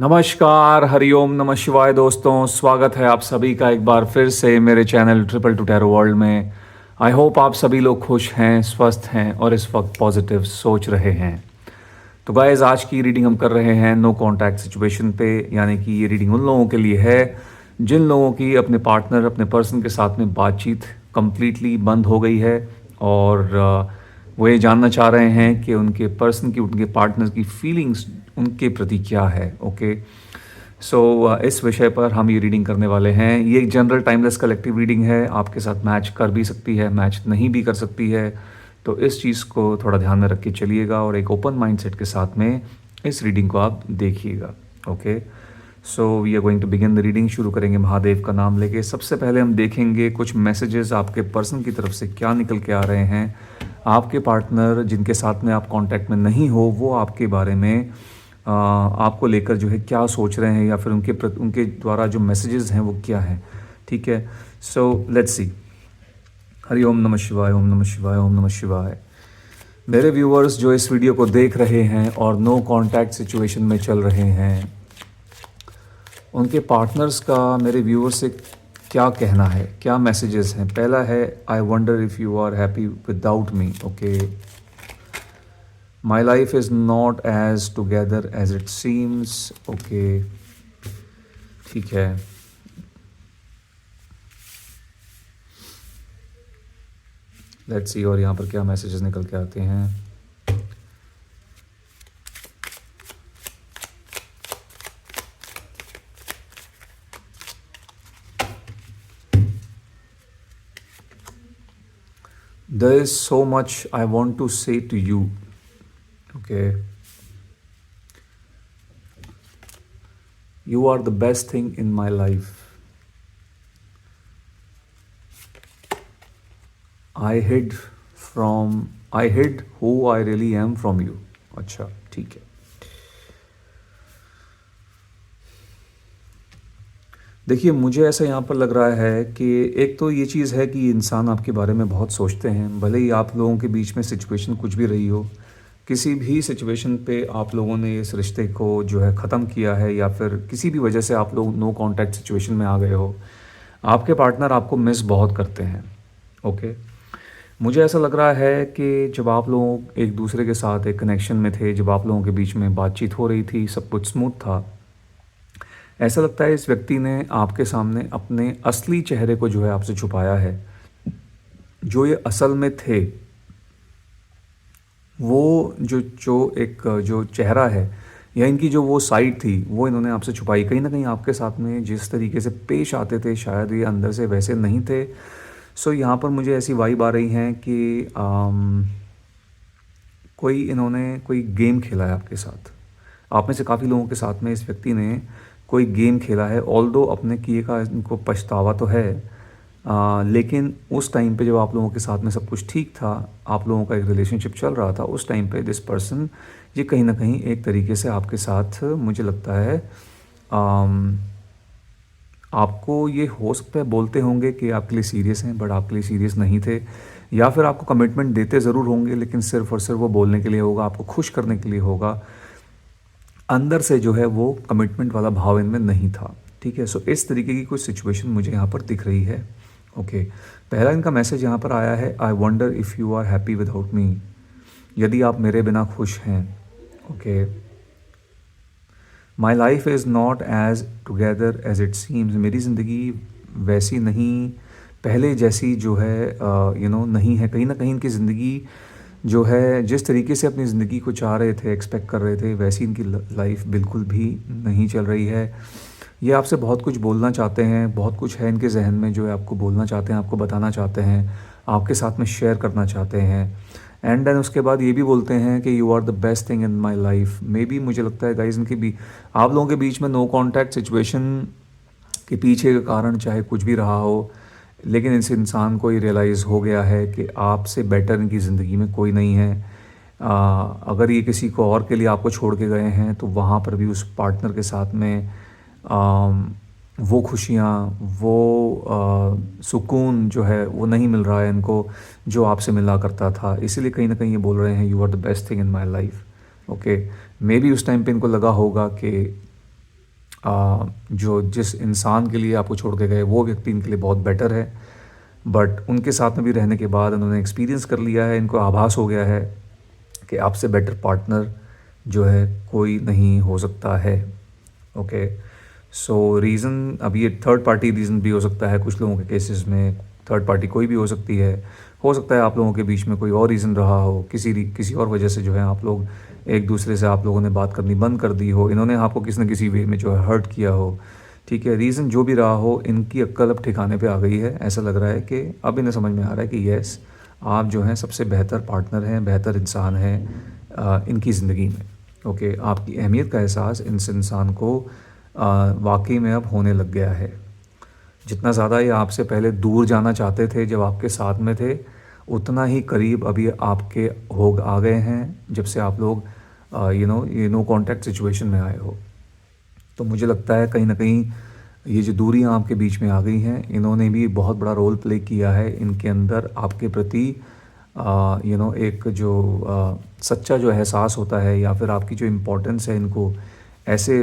नमस्कार, हरिओम नमः शिवाय दोस्तों। स्वागत है आप सभी का एक बार फिर से मेरे channel triple two tarot world में। आई होप आप सभी लोग खुश हैं, स्वस्थ हैं और इस वक्त पॉजिटिव सोच रहे हैं। तो गाइस, आज की रीडिंग हम कर रहे हैं नो कॉन्टैक्ट सिचुएशन पे, यानी कि ये रीडिंग उन लोगों के लिए है जिन लोगों की अपने पार्टनर, अपने पर्सन के साथ में बातचीत कंप्लीटली बंद हो गई है और वो ये जानना चाह रहे हैं कि उनके पर्सन की, उनके पार्टनर की फीलिंग्स उनके प्रति क्या है। ओके, सो इस विषय पर हम ये रीडिंग करने वाले हैं। ये एक जनरल टाइमलेस कलेक्टिव रीडिंग है, आपके साथ मैच कर भी सकती है, मैच नहीं भी कर सकती है। तो इस चीज़ को थोड़ा ध्यान में रख के चलिएगा और एक ओपन माइंडसेट के साथ में इस रीडिंग को आप देखिएगा। Okay, so we are going to begin the reading. शुरू करेंगे महादेव का नाम लेके। सबसे पहले हम देखेंगे कुछ मैसेजेस आपके पर्सन की तरफ से क्या निकल के आ रहे हैं। आपके पार्टनर जिनके साथ में आप कांटेक्ट में नहीं हो, वो आपके बारे में आपको लेकर जो है क्या सोच रहे हैं, या फिर उनके द्वारा जो मैसेजेस हैं वो क्या हैं। ठीक है, सो लेट्स सी। हरि ओम नमः शिवाय, ओम नमः शिवाय, ओम नमः शिवाय। मेरे व्यूअर्स जो इस वीडियो को देख रहे हैं और नो कांटेक्ट सिचुएशन में चल रहे हैं, उनके पार्टनर्स का मेरे व्यूअर्स से क्या कहना है, क्या मैसेजेस हैं। पहला है, I wonder if you are happy without me. Okay, my life is not as together as it seems. Okay, ठीक है। लेट्स सी और यहाँ पर क्या मैसेजेस निकल के आते हैं। There is so much I want to say to you. Okay. You are the best thing in my life. I hid who I really am from you. अच्छा, ठीक है। देखिए, मुझे ऐसा यहाँ पर लग रहा है कि एक तो ये चीज़ है कि इंसान आपके बारे में बहुत सोचते हैं, भले ही आप लोगों के बीच में सिचुएशन कुछ भी रही हो। किसी भी सिचुएशन पे आप लोगों ने इस रिश्ते को जो है ख़त्म किया है, या फिर किसी भी वजह से आप लोग नो कांटेक्ट सिचुएशन में आ गए हो, आपके पार्टनर आपको मिस बहुत करते हैं। ओके, मुझे ऐसा लग रहा है कि जब आप लोग एक दूसरे के साथ एक कनेक्शन में थे, जब आप लोगों के बीच में बातचीत हो रही थी, सब कुछ स्मूथ था, ऐसा लगता है इस व्यक्ति ने आपके सामने अपने असली चेहरे को जो है आपसे छुपाया है। जो ये असल में थे, वो जो चेहरा है, या इनकी जो वो साइड थी, वो इन्होंने आपसे छुपाई। कहीं ना कहीं आपके साथ में जिस तरीके से पेश आते थे, शायद ये अंदर से वैसे नहीं थे। सो यहाँ पर मुझे ऐसी वाइब आ रही हैं कि इन्होंने कोई गेम खेला है आपके साथ। आप में से काफ़ी लोगों के साथ में इस व्यक्ति ने कोई गेम खेला है। ऑल्दो अपने किए का इनको पछतावा तो है, लेकिन उस टाइम पे जब आप लोगों के साथ में सब कुछ ठीक था, आप लोगों का एक रिलेशनशिप चल रहा था, उस टाइम पे दिस पर्सन ये कहीं ना कहीं एक तरीके से आपके साथ, मुझे लगता है आपको ये हो सकता है बोलते होंगे कि आपके लिए सीरियस हैं, बट आपके लिए सीरियस नहीं थे। या फिर आपको कमिटमेंट देते ज़रूर होंगे, लेकिन सिर्फ और सिर्फ वो बोलने के लिए होगा, आपको खुश करने के लिए होगा। अंदर से जो है वो कमिटमेंट वाला भाव इनमें नहीं था। ठीक है, सो इस तरीके की कुछ सिचुएशन मुझे यहाँ पर दिख रही है। ओके, पहला इनका मैसेज यहाँ पर आया है, I wonder if you are happy without me. यदि आप मेरे बिना खुश हैं। Okay, my life is not as together as it seems. मेरी ज़िंदगी वैसी नहीं, पहले जैसी जो है नहीं है। कहीं ना कहीं इनकी ज़िंदगी जो है, जिस तरीके से अपनी ज़िंदगी को चाह रहे थे, एक्सपेक्ट कर रहे थे, वैसी इनकी लाइफ बिल्कुल भी नहीं चल रही है। ये आपसे बहुत कुछ बोलना चाहते हैं, बहुत कुछ है इनके जहन में जो है आपको बोलना चाहते हैं, आपको बताना चाहते हैं, आपके साथ में शेयर करना चाहते हैं। एंड देन उसके बाद ये भी बोलते हैं कि you are the best thing in my life. Maybe मुझे लगता है गाइज, इनकी भी आप लोगों के बीच में नो कॉन्टैक्ट सिचुएशन के पीछे का कारण चाहे कुछ भी रहा हो, लेकिन इस इंसान को ये रियलाइज़ हो गया है कि आपसे बेटर इनकी ज़िंदगी में कोई नहीं है। अगर ये किसी को और के लिए आपको छोड़ के गए हैं, तो वहाँ पर भी उस पार्टनर के साथ में वो खुशियाँ, वो सुकून जो है वो नहीं मिल रहा है इनको, जो आपसे मिला करता था। इसीलिए कहीं ना कहीं ये बोल रहे हैं, you are the best thing in my life. Okay, maybe उस टाइम पे इनको लगा होगा कि जो जिस इंसान के लिए आपको छोड़ के गए वो व्यक्ति इनके लिए बहुत बेटर है, बट उनके साथ में भी रहने के बाद उन्होंने एक्सपीरियंस कर लिया है, इनको आभास हो गया है कि आपसे बेटर पार्टनर जो है कोई नहीं हो सकता है। ओके, सो रीज़न अब ये थर्ड पार्टी रीज़न भी हो सकता है कुछ लोगों के केसेस में, थर्ड पार्टी कोई भी हो सकती है। हो सकता है आप लोगों के बीच में कोई और रीज़न रहा हो, किसी और वजह से जो है आप लोग एक दूसरे से आप लोगों ने बात करनी बंद कर दी हो, इन्होंने आपको किसी न किसी वे में जो है हर्ट किया हो। ठीक है, रीज़न जो भी रहा हो, इनकी अक्ल अब ठिकाने पे आ गई है। ऐसा लग रहा है कि अब इन्हें समझ में आ रहा है कि यस, आप जो हैं सबसे बेहतर पार्टनर हैं, बेहतर इंसान हैं इनकी ज़िंदगी में। ओके, आपकी अहमियत का एहसास इस इंसान को वाकई में अब होने लग गया है। जितना ज़्यादा ये आपसे पहले दूर जाना चाहते थे जब आपके साथ में थे, उतना ही करीब अभी आपके हो आ गए हैं जब से आप लोग ये नो कॉन्टैक्ट सिचुएशन में आए हो। तो मुझे लगता है कहीं ना कहीं ये जो दूरियां आपके बीच में आ गई हैं, इन्होंने भी बहुत बड़ा रोल प्ले किया है इनके अंदर आपके प्रति। एक जो सच्चा जो एहसास होता है या फिर आपकी जो इम्पोर्टेंस है, इनको ऐसे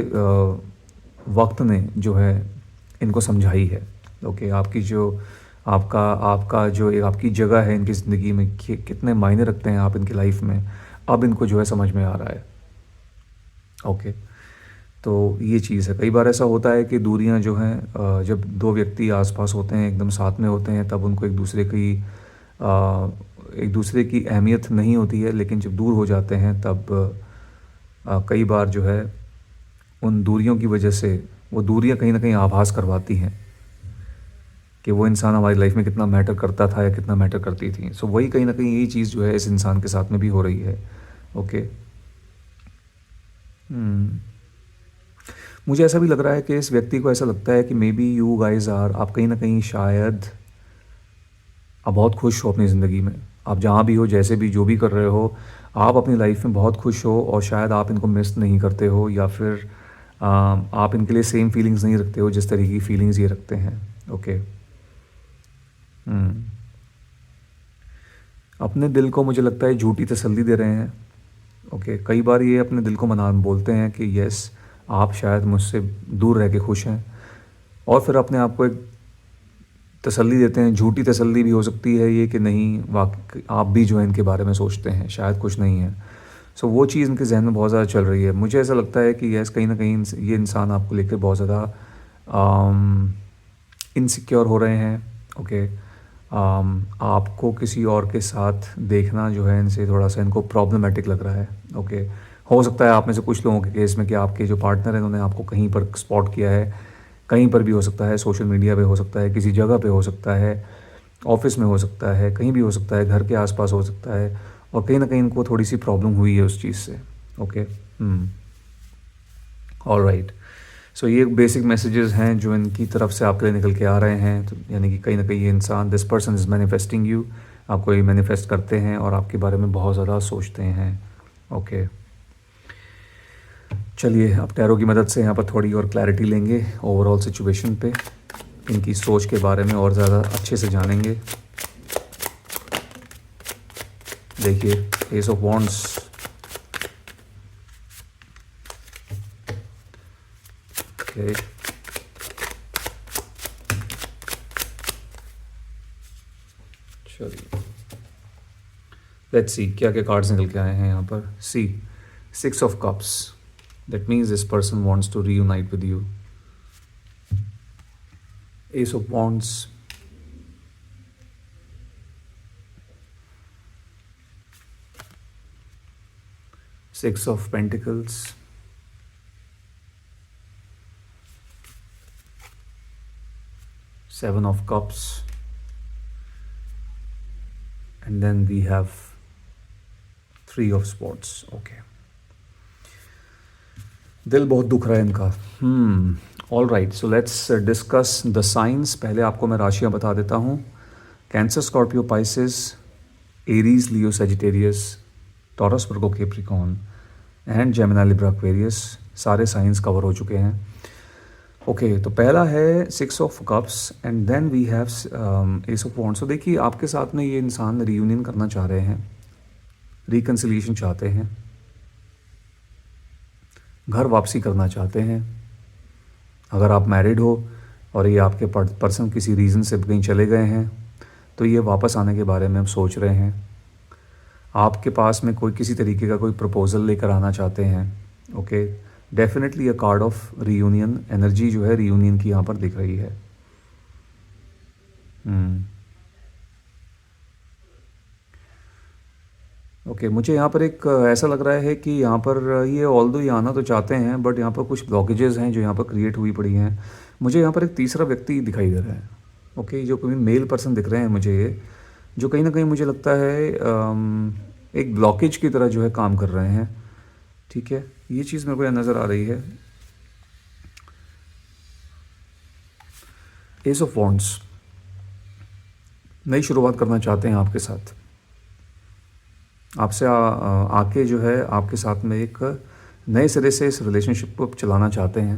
वक्त ने जो है इनको समझाई है। ओके, आपकी जो आपका आपका जो एक आपकी जगह है इनकी ज़िंदगी में, कितने मायने रखते हैं आप इनकी लाइफ में, अब इनको जो है समझ में आ रहा है। ओके, तो ये चीज़ है। कई बार ऐसा होता है कि दूरियां जो हैं जब दो व्यक्ति आसपास होते हैं, एकदम साथ में होते हैं, तब उनको एक दूसरे की अहमियत नहीं होती है, लेकिन जब दूर हो जाते हैं तब कई बार जो है उन दूरियों की वजह से वो दूरियां कहीं ना कहीं आभास करवाती हैं कि वो इंसान हमारी लाइफ में कितना मैटर करता था या कितना मैटर करती थी। सो वही कहीं ना कहीं यही चीज़ जो है इस इंसान के साथ में भी हो रही है। ओके, मुझे ऐसा भी लग रहा है कि इस व्यक्ति को ऐसा लगता है कि maybe you guys are, आप कहीं ना कहीं शायद आप बहुत खुश हो अपनी ज़िंदगी में। आप जहाँ भी हो, जैसे भी जो भी कर रहे हो, आप अपनी लाइफ में बहुत खुश हो और शायद आप इनको मिस नहीं करते हो, या फिर आप इनके लिए सेम फीलिंग्स नहीं रखते हो जिस तरीके की फीलिंग्स ये रखते हैं। ओके, अपने दिल को मुझे लगता है झूठी तसल्ली दे रहे हैं। ओके, कई बार ये अपने दिल को मना बोलते हैं कि यस, आप शायद मुझसे दूर रह के खुश हैं, और फिर अपने आप को एक तसल्ली देते हैं। झूठी तसल्ली भी हो सकती है ये कि नहीं, वाकई आप भी जो है इनके बारे में सोचते हैं, शायद कुछ नहीं है। सो वो चीज़ इनके जहन में बहुत ज़्यादा चल रही है। मुझे ऐसा लगता है कि यस, कहीं ना कहीं ये इंसान आपको लेकर बहुत ज़्यादा इनसिक्योर हो रहे हैं। ओके, आपको किसी और के साथ देखना जो है इनसे थोड़ा सा इनको प्रॉब्लमेटिक लग रहा है। ओके, हो सकता है आप में से कुछ लोगों के केस में कि आपके जो पार्टनर हैं उन्होंने आपको कहीं पर स्पॉट किया है, कहीं पर भी हो सकता है, सोशल मीडिया पे हो सकता है, किसी जगह पे हो सकता है, ऑफिस में हो सकता है, कहीं भी हो सकता है, घर के आसपास हो सकता है, और कहीं ना कहीं इनको थोड़ी सी प्रॉब्लम हुई है उस चीज़ से। Okay, all right. सो ये बेसिक मैसेजेस हैं जो इनकी तरफ से आपके लिए निकल के आ रहे हैं। तो यानी कि कहीं ना कहीं ये इंसान, this person is manifesting you, आपको ये मैनिफेस्ट करते हैं और आपके बारे में बहुत ज़्यादा सोचते हैं। ओके, चलिए अब टैरो की मदद से यहाँ पर थोड़ी और क्लैरिटी लेंगे ओवरऑल सिचुएशन पे, इनकी सोच के बारे में और ज़्यादा अच्छे से जानेंगे। देखिए, एस ऑफ वॉन्ड्स, ओके, चलिए लेट्स सी क्या क्या कार्ड्स निकल के आए हैं यहाँ पर। See, 6 of cups, that means this person wants to reunite with you. Ace of wands, Six of Pentacles, Seven of Cups, and then we have Three of Swords. Okay, दिल बहुत दुख रहा है इनका। All right, so let's discuss the signs. पहले आपको मैं राशियाँ बता देता हूँ। Cancer, Scorpio, Pisces, Aries, Leo, Sagittarius, Taurus, Virgo, Capricorn and Gemini, Libra, Aquarius, सारे साइंस कवर हो चुके हैं। ओके, तो पहला है 6 of cups and then we have ace of wands. तो देखिए, आपके साथ में ये इंसान रियूनियन करना चाह रहे हैं, रिकन्सिलिएशन चाहते हैं, घर वापसी करना चाहते हैं। अगर आप मैरिड हो और ये आपके पर्सन किसी रीज़न से कहीं चले गए हैं, तो ये वापस आने के बारे में हम सोच रहे हैं। आपके पास में कोई किसी तरीके का कोई प्रपोज़ल लेकर आना चाहते हैं। Okay, definitely a card of reunion, energy जो है रीयूनियन की यहाँ पर दिख रही है। ओके, मुझे यहाँ पर एक ऐसा लग रहा है कि यहाँ पर ये ऑल्दो ये आना तो चाहते हैं, बट यहाँ पर कुछ ब्लॉकेजेस हैं जो यहाँ पर क्रिएट हुई पड़ी हैं। मुझे यहाँ पर एक तीसरा व्यक्ति दिखाई दे रहा है। ओके, जो कोई मेल पर्सन दिख रहे हैं मुझे ये, जो कहीं ना कहीं मुझे लगता है एक ब्लॉकेज की तरह जो है काम कर रहे हैं। ठीक है, ये चीज़ मेरे को यहाँ नज़र आ रही है। एस ऑफ वॉन्ड्स, नई शुरुआत करना चाहते हैं आपके साथ, आपसे आके जो है आपके साथ में एक नए सिरे से इस रिलेशनशिप को चलाना चाहते हैं।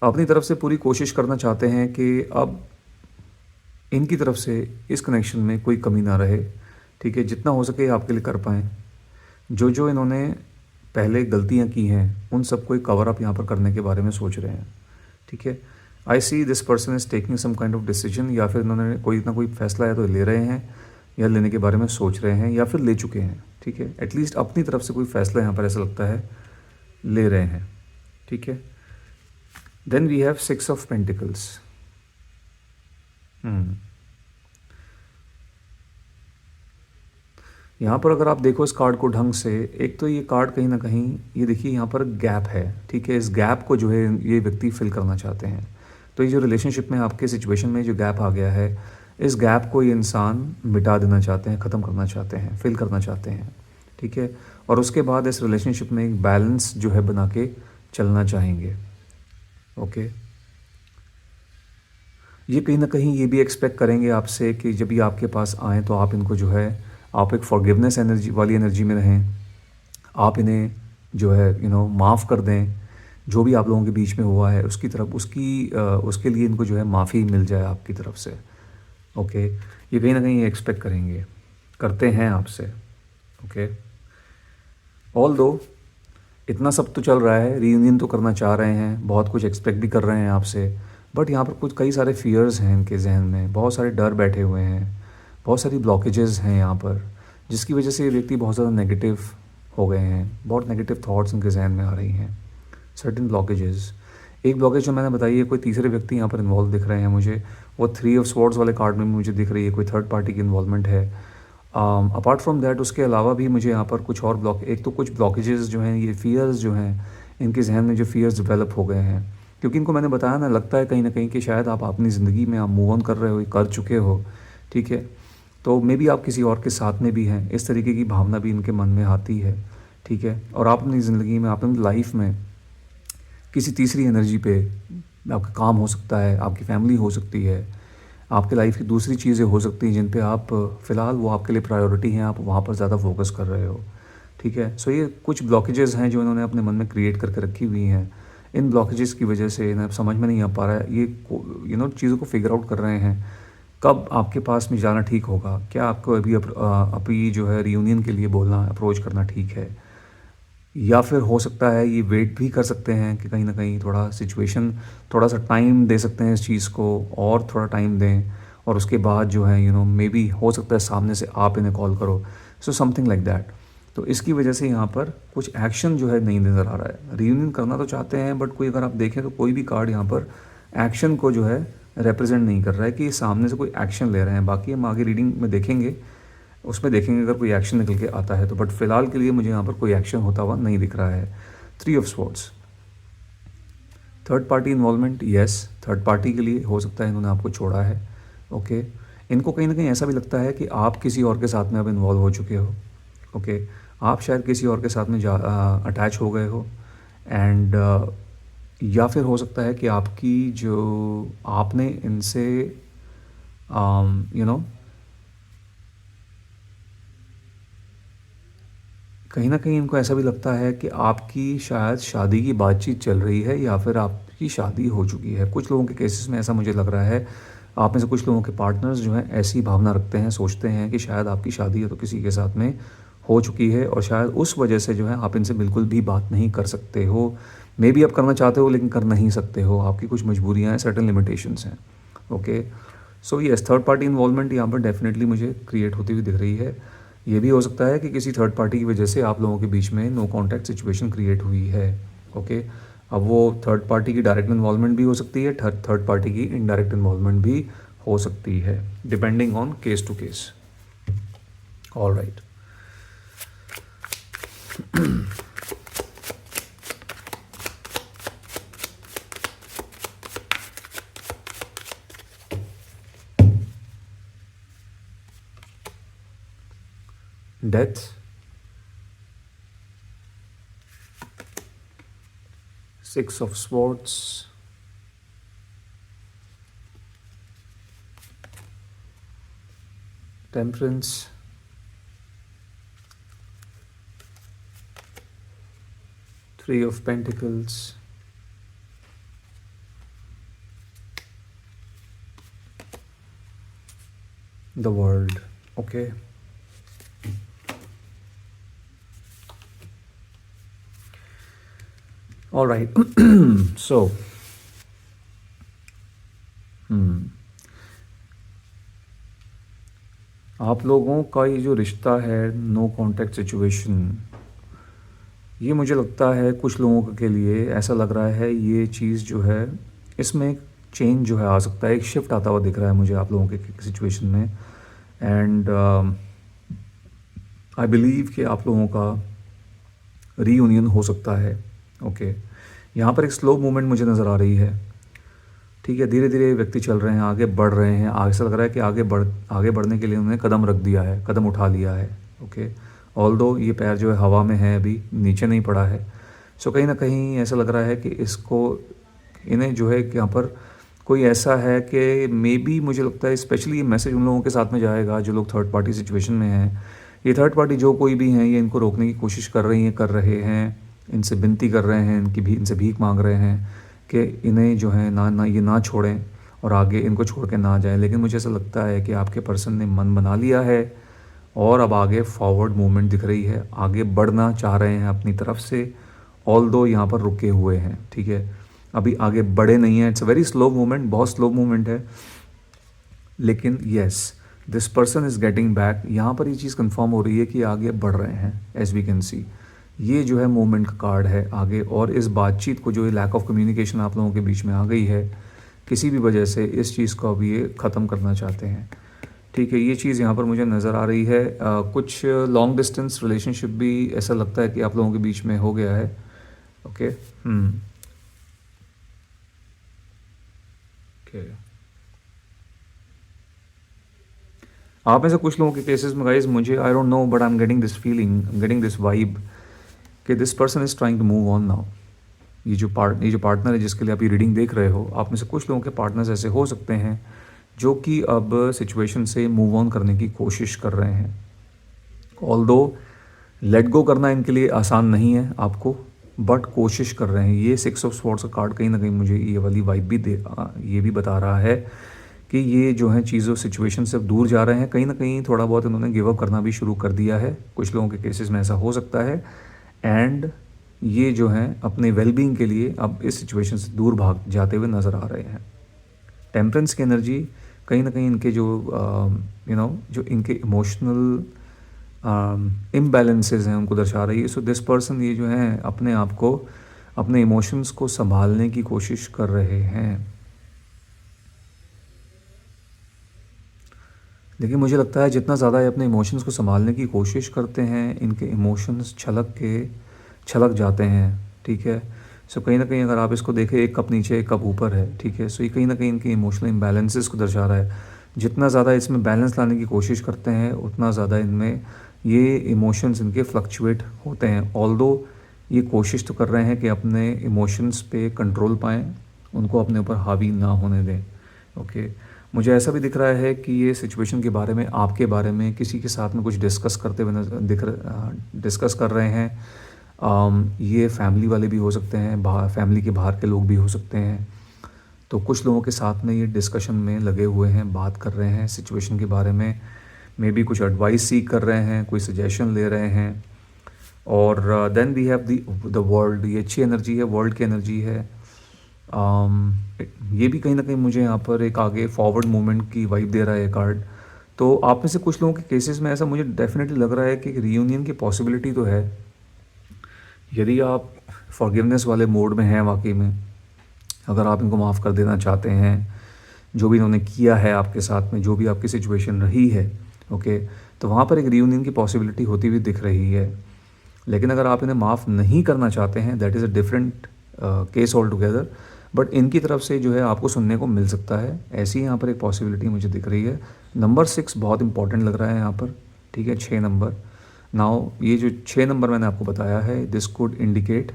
अपनी तरफ से पूरी कोशिश करना चाहते हैं कि अब इनकी तरफ से इस कनेक्शन में कोई कमी ना रहे। ठीक है, जितना हो सके आपके लिए कर पाएँ। जो जो इन्होंने पहले गलतियां की हैं उन सबको एक कवर अप यहाँ पर करने के बारे में सोच रहे हैं। ठीक है, I see this person is taking some kind of decision, या फिर इन्होंने कोई ना कोई फैसला या तो ले रहे हैं या लेने के बारे में सोच रहे हैं या फिर ले चुके हैं। ठीक है, एटलीस्ट अपनी तरफ से कोई फैसला यहाँ पर ऐसा लगता है ले रहे हैं। ठीक है, then we have 6 of pentacles. यहाँ पर अगर आप देखो इस कार्ड को ढंग से, एक तो ये कार्ड कहीं ना कहीं ये देखिए यहाँ पर गैप है। ठीक है, इस गैप को जो है ये व्यक्ति फिल करना चाहते हैं। तो ये जो रिलेशनशिप में आपके सिचुएशन में जो गैप आ गया है, इस गैप को ये इंसान मिटा देना चाहते हैं, ख़त्म करना चाहते हैं, फिल करना चाहते हैं। ठीक है, और उसके बाद इस रिलेशनशिप में एक बैलेंस जो है बना के चलना चाहेंगे। ओके, ये कहीं ना कहीं ये भी एक्सपेक्ट करेंगे आपसे कि जब ये आपके पास आएँ तो आप इनको जो है, आप एक फॉरगिवनेस एनर्जी वाली एनर्जी में रहें। आप इन्हें जो है माफ़ कर दें। जो भी आप लोगों के बीच में हुआ है उसकी तरफ उसके लिए इनको जो है माफ़ी मिल जाए आपकी तरफ से। ओके, ये कहीं ना कहीं एक्सपेक्ट करेंगे, करते हैं आपसे। ओके, ऑल दो इतना सब तो चल रहा है, रीयूनियन तो करना चाह रहे हैं, बहुत कुछ एक्सपेक्ट भी कर रहे हैं आपसे, बट यहाँ पर कुछ कई सारे फियर्स हैं इनके जहन में, बहुत सारे डर बैठे हुए हैं, बहुत सारी ब्लॉकेजेस हैं यहाँ पर, जिसकी वजह से ये व्यक्ति बहुत ज़्यादा नेगेटिव हो गए हैं। बहुत नेगेटिव थॉट्स इनके जहन में आ रही हैं, सर्टेन ब्लॉकेजेस। एक ब्लॉकेज जो मैंने बताई है, कोई तीसरे व्यक्ति यहाँ पर इन्वॉल्व दिख रहे हैं मुझे। वो 3 ऑफ स्वॉर्ड्स वाले कार्ड में मुझे दिख रही है, कोई थर्ड पार्टी की इन्वॉल्वमेंट है। अपार्ट फ्रॉम दैट उसके अलावा भी मुझे यहाँ पर कुछ और एक तो कुछ ब्लॉकेजेस जो हैं, ये फियर्स जो हैं इनके जहन में, जो फियर्स डेवलप हो गए हैं, क्योंकि इनको मैंने बताया ना, लगता है कहीं ना कहीं कि शायद आप अपनी ज़िंदगी में आप मूव ऑन कर रहे हो, कर चुके हो। ठीक है, तो मे बी आप किसी और के साथ में भी हैं, इस तरीके की भावना भी इनके मन में आती है। ठीक है, और आप अपनी ज़िंदगी में, अपनी लाइफ में किसी तीसरी एनर्जी पे आपका काम हो सकता है, आपकी फैमिली हो सकती है, आपके लाइफ की दूसरी चीज़ें हो सकती हैं जिन पे आप फ़िलहाल वो आपके लिए प्रायोरिटी हैं, आप वहाँ पर ज़्यादा फोकस कर रहे हो। ठीक है, सो ये कुछ ब्लॉकेजेस हैं जो इन्होंने अपने मन में क्रिएट करके रखी हुई हैं। इन ब्लॉकेजेस की वजह से इन्हें समझ में नहीं आ पा रहा है, ये चीज़ों को फिगर आउट कर रहे हैं कब आपके पास में जाना ठीक होगा, क्या आपको अभी जो है रीयूनियन के लिए बोलना, अप्रोच करना ठीक है, या फिर हो सकता है ये वेट भी कर सकते हैं कि कहीं ना कहीं थोड़ा सिचुएशन, थोड़ा सा टाइम दे सकते हैं इस चीज़ को, और थोड़ा टाइम दें, और उसके बाद जो है मे बी हो सकता है सामने से आप इन्हें कॉल करो, सो समथिंग लाइक दैट। तो इसकी वजह से यहाँ पर कुछ एक्शन जो है नहीं नज़र आ रहा है। रीयूनियन करना तो चाहते हैं, बट कोई अगर आप देखें तो कोई भी कार्ड यहाँ पर एक्शन को जो है रिप्रेजेंट नहीं कर रहा है कि ये सामने से कोई एक्शन ले रहे हैं। बाकी हम आगे रीडिंग में देखेंगे, उसमें देखेंगे अगर कोई एक्शन निकल के आता है तो, बट फिलहाल के लिए मुझे यहाँ पर कोई एक्शन होता हुआ नहीं दिख रहा है। 3 of swords, third party involvement, yes, third party के लिए हो सकता है इन्होंने आपको छोड़ा है। ओके, इनको कहीं ना कहीं ऐसा भी लगता है कि आप किसी और के साथ में अब इन्वॉल्व हो चुके हो। ओके, आप शायद किसी और के साथ में अटैच हो गए हो, एंड या फिर हो सकता है कि आपकी जो आपने इनसे कहीं ना कहीं इनको ऐसा भी लगता है कि आपकी शायद शादी की बातचीत चल रही है, या फिर आपकी शादी हो चुकी है। कुछ लोगों के केसेस में ऐसा मुझे लग रहा है। आप में से कुछ लोगों के पार्टनर्स जो हैं ऐसी भावना रखते हैं, सोचते हैं कि शायद आपकी शादी है तो किसी के साथ में हो चुकी है और शायद उस वजह से जो है आप इनसे बिल्कुल भी बात नहीं कर सकते हो। मे बी आप करना चाहते हो लेकिन कर नहीं सकते हो, आपकी कुछ मजबूरियाँ हैं, सर्टेन लिमिटेशंस हैं। Okay, so yes, third party involvement यहाँ पर डेफिनेटली मुझे क्रिएट होती हुई दिख रही है। ये भी हो सकता है कि किसी थर्ड पार्टी की वजह से आप लोगों के बीच में नो कॉन्टैक्ट सिचुएशन क्रिएट हुई है। ओके, अब वो थर्ड पार्टी की डायरेक्ट इन्वॉल्वमेंट भी हो सकती है, थर्ड पार्टी की इनडायरेक्ट इन्वॉल्वमेंट भी हो सकती है, depending on case to case. All right, death, six of swords, temperance, three of pentacles, the world. Okay, all right, so आप लोगों का ये जो रिश्ता है, नो कॉन्टैक्ट सिचुएशन, ये मुझे लगता है कुछ लोगों के लिए ऐसा लग रहा है, ये चीज़ जो है इसमें एक चेंज जो है आ सकता है, एक शिफ्ट आता हुआ दिख रहा है मुझे आप लोगों के सिचुएशन में। एंड आई बिलीव कि आप लोगों का रीयूनियन हो सकता है। ओके, यहाँ पर एक स्लो मूवमेंट मुझे नज़र आ रही है। ठीक है, धीरे धीरे व्यक्ति चल रहे हैं, आगे बढ़ रहे हैं, ऐसा लग रहा है कि आगे बढ़ने के लिए उन्होंने कदम रख दिया है, कदम उठा लिया है। ओके, ऑल्दो ये पैर जो है हवा में है, अभी नीचे नहीं पड़ा है। सो कहीं ना कहीं ऐसा लग रहा है कि इन्हें जो है कि यहाँ पर कोई ऐसा है कि मे बी मुझे लगता है स्पेशली ये मैसेज उन लोगों के साथ में जाएगा जो लोग थर्ड पार्टी सिचुएशन में हैं। ये थर्ड पार्टी जो कोई भी हैं, ये इनको रोकने की कोशिश कर रहे हैं, इनसे विनती कर रहे हैं, इनसे भीख मांग रहे हैं कि इन्हें जो है ये ना छोड़ें और आगे इनको छोड़ के ना जाएं। लेकिन मुझे ऐसा लगता है कि आपके पर्सन ने मन बना लिया है और अब आगे फॉरवर्ड मूवमेंट दिख रही है, आगे बढ़ना चाह रहे हैं अपनी तरफ से, ऑल्दो यहाँ पर रुके हुए हैं। ठीक है, अभी आगे बढ़े नहीं हैं, it's a very slow movement, बहुत स्लो मूवमेंट है, लेकिन yes, this person is getting back. यहाँ पर ये चीज़ कंफर्म हो रही है कि आगे बढ़ रहे हैं, एज वी कैन सी। ये जो है मूवमेंट का कार्ड है आगे, और इस बातचीत को जो लैक ऑफ कम्युनिकेशन आप लोगों के बीच में आ गई है किसी भी वजह से, इस चीज़ को अब ये ख़त्म करना चाहते हैं। ठीक है, ये चीज़ यहाँ पर मुझे नज़र आ रही है। कुछ लॉन्ग डिस्टेंस रिलेशनशिप भी ऐसा लगता है कि आप लोगों के बीच में हो गया है। ओके, ओके, आप में से कुछ लोगों के केसेस में गाइस, मुझे I don't know but I am getting this feeling, getting this vibe कि this person is trying to move on now. ये जो पार्टनर है जिसके लिए आप ये रीडिंग देख रहे हो, आप में से कुछ लोगों के पार्टनर्स ऐसे हो सकते हैं जो कि अब सिचुएशन से मूव ऑन करने की कोशिश कर रहे हैं। ऑल्दो लेट गो करना इनके लिए आसान नहीं है आपको, बट कोशिश कर रहे हैं। ये सिक्स ऑफ स्वॉर्ड्स का कार्ड कहीं ना कहीं मुझे ये वाली वाइब भी ये भी बता रहा है कि ये जो है चीज़ों सिचुएशन से दूर जा रहे हैं, कहीं ना कहीं थोड़ा बहुत इन्होंने गिव अप करना भी शुरू कर दिया है। कुछ लोगों के केसेस में ऐसा हो सकता है, एंड ये जो हैं अपने वेलबींग के लिए अब इस सिचुएशन से दूर भाग जाते हुए नज़र आ रहे हैं। टेम्परेंस की एनर्जी कहीं ना कहीं इनके जो जो इनके इमोशनल इम्बैलेंसेस हैं उनको दर्शा रही है। सो दिस पर्सन ये जो है अपने आप को, अपने इमोशंस को संभालने की कोशिश कर रहे हैं। लेकिन मुझे लगता है जितना ज़्यादा ये अपने इमोशंस को संभालने की कोशिश करते हैं, इनके इमोशंस छलक जाते हैं। ठीक है, सो कहीं ना कहीं अगर आप इसको देखें, एक कप नीचे एक कप ऊपर है। ठीक है, सो ये कहीं ना कहीं इनके इमोशनल इम्बैलेंसेस को दर्शा रहा है। जितना ज़्यादा इसमें बैलेंस लाने की कोशिश करते हैं, उतना ज़्यादा इनमें ये इमोशंस इनके फ्लक्चुएट होते हैं। ऑल्दो ये कोशिश तो कर रहे हैं कि अपने इमोशंस पे कंट्रोल पाएँ, उनको अपने ऊपर हावी ना होने दें। ओके, मुझे ऐसा भी दिख रहा है कि ये सिचुएशन के बारे में, आपके बारे में किसी के साथ में कुछ डिस्कस करते हुए डिस्कस कर रहे हैं। ये फैमिली वाले भी हो सकते हैं, फैमिली के बाहर के लोग भी हो सकते हैं। तो कुछ लोगों के साथ में ये डिस्कशन में लगे हुए हैं, बात कर रहे हैं सिचुएशन के बारे में। मे बी कुछ एडवाइस सीख कर रहे हैं, कोई सजेशन ले रहे हैं। और then we have the world, ये अच्छी एनर्जी है, वर्ल्ड की एनर्जी है। ये भी कहीं ना कहीं मुझे यहाँ पर एक आगे फॉरवर्ड मूवमेंट की वाइब दे रहा है ये कार्ड। तो आप में से कुछ लोगों के केसेस में ऐसा मुझे डेफिनेटली लग रहा है कि रीयूनियन की पॉसिबिलिटी तो है। यदि आप फॉरगिवनेस वाले मोड में हैं वाकई में, अगर आप इनको माफ़ कर देना चाहते हैं, जो भी इन्होंने किया है आपके साथ में, जो भी आपकी सिचुएशन रही है, ओके, तो वहाँ पर एक रीयूनियन की पॉसिबिलिटी होती हुई दिख रही है। लेकिन अगर आप इन्हें माफ़ नहीं करना चाहते हैं, that is a different case all together. But इनकी तरफ से जो है आपको सुनने को मिल सकता है, ऐसी यहाँ पर एक पॉसिबिलिटी मुझे दिख रही है। नंबर 6 बहुत इंपॉर्टेंट लग रहा है यहाँ पर, ठीक है, 6 नंबर। नाउ ये जो 6 नंबर मैंने आपको बताया है, दिस कुड इंडिकेट,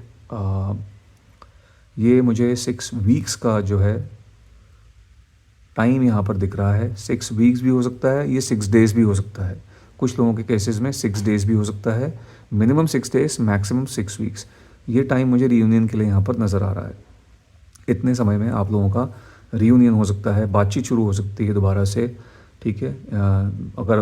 ये मुझे 6 वीक्स का जो है टाइम यहाँ पर दिख रहा है। 6 वीक्स भी हो सकता है, ये 6 डेज़ भी हो सकता है। कुछ लोगों के केसेस में 6 डेज़ भी हो सकता है, मिनिमम 6 डेज़, मैक्सिमम 6 वीक्स। ये टाइम मुझे रीयूनियन के लिए यहाँ पर नज़र आ रहा है। इतने समय में आप लोगों का रीयूनियन हो सकता है, बातचीत शुरू हो सकती है दोबारा से, ठीक है। अगर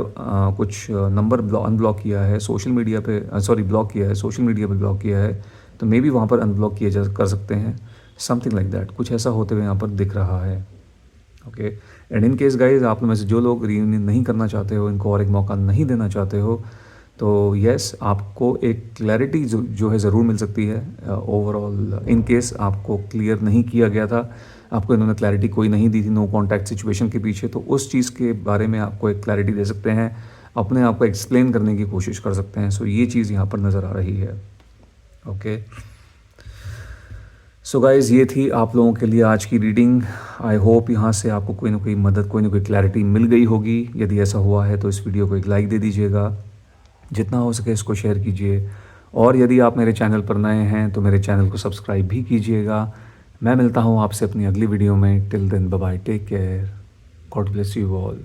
कुछ नंबर अनब्लॉक किया है सोशल मीडिया पे, ब्लॉक किया है सोशल मीडिया पे, ब्लॉक किया है, तो मे बी वहाँ पर अनब्लॉक किए जा कर सकते हैं, समथिंग लाइक दैट। कुछ ऐसा होते हुए यहाँ पर दिख रहा है, okay. And in case guys, आप में से जो लोग रीयूनियन नहीं करना चाहते हो, इनको और एक मौका नहीं देना चाहते हो, तो यस, आपको एक क्लैरिटी जो है ज़रूर मिल सकती है ओवरऑल। इन केस आपको क्लियर नहीं किया गया था, आपको इन्होंने क्लैरिटी कोई नहीं दी थी नो कॉन्टैक्ट सिचुएशन के पीछे, तो उस चीज़ के बारे में आपको एक क्लैरिटी दे सकते हैं, अपने आप को एक्सप्लेन करने की कोशिश कर सकते हैं। सो ये चीज़ यहाँ पर नज़र आ रही है, ओके। सो गाइज़, ये थी आप लोगों के लिए आज की रीडिंग। आई होप यहाँ से आपको कोई ना कोई मदद, कोई ना कोई क्लैरिटी मिल गई होगी। यदि ऐसा हुआ है तो इस वीडियो को एक लाइक दे दीजिएगा, जितना हो सके इसको शेयर कीजिए, और यदि आप मेरे चैनल पर नए हैं तो मेरे चैनल को सब्सक्राइब भी कीजिएगा। मैं मिलता हूँ आपसे अपनी अगली वीडियो में। Till then bye bye, take care, God bless you all.